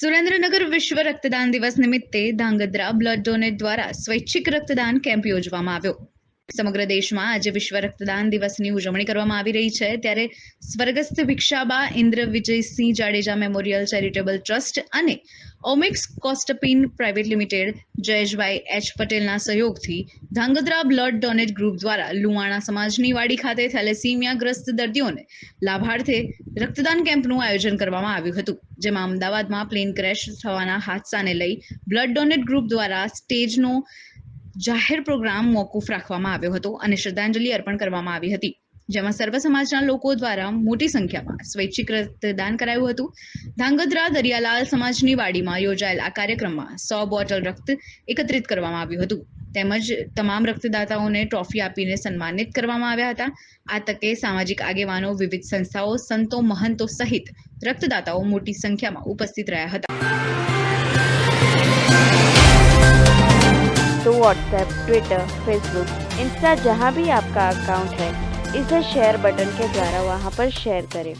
સુરેન્દ્રનગર વિશ્વ રક્તદાન દિવસ નિમિત્તે ધાંગધ્રા બ્લડ ડોનેટ દ્વારા સ્વૈચ્છિક રક્તદાન કેમ્પ યોજવામાં આવ્યો. સમગ્ર દેશમાં આજે વિશ્વ રક્તદાન દિવસની ઉજવણી કરવામાં આવી રહી છે, ત્યારે સ્વર્ગસ્થ Bhikshaba Indra Vijaysinh Jadeja memorial charitable trust અને ઓમિક્સ કોસ્ટપીન પ્રાઇવેટ લિમિટેડ જયેશભાઈ એચ પટેલના સહયોગથી ધાંગધ્રા બ્લડ ડોનેટ ગ્રુપ દ્વારા લુવાણા સમાજની વાડી ખાતે થેલેસીમિયાગ્રસ્ત દર્દીઓને લાભાર્થે રક્તદાન કેમ્પનું આયોજન કરવામાં આવ્યું હતું, જેમાં અમદાવાદમાં પ્લેન ક્રેશ થવાના હાદસાને લઈ બ્લડ ડોનેટ ગ્રુપ દ્વારા સ્ટેજનો જાહેર પ્રોગ્રામ મોકૂફ રાખવામાં આવ્યો હતો અને શ્રદ્ધાંજલિ અર્પણ કરવામાં આવી હતી, જેમાં સર્વ સમાજના લોકો દ્વારા મોટી સંખ્યામાં સ્વૈચ્છિક રક્તદાન કરાયું હતું. ધાંગધ્રા દરિયાલાલ સમાજની વાડીમાં યોજાયેલ આ કાર્યક્રમમાં 100 બોટલ રક્ત એકત્રિત કરવામાં આવ્યું હતું, તેમજ તમામ રક્તદાતાઓને ટ્રોફી આપીને સન્માનિત કરવામાં આવ્યા હતા. આ તકે સામાજિક આગેવાનો, વિવિધ સંસ્થાઓ, સંતો, મહંતો સહિત રક્તદાતાઓ મોટી સંખ્યામાં ઉપસ્થિત રહ્યા હતા. तो व्हाट्सएप, ट्विटर, फेसबुक, इंस्टा जहाँ भी आपका अकाउंट है, इसे शेयर बटन के द्वारा वहाँ पर शेयर करें.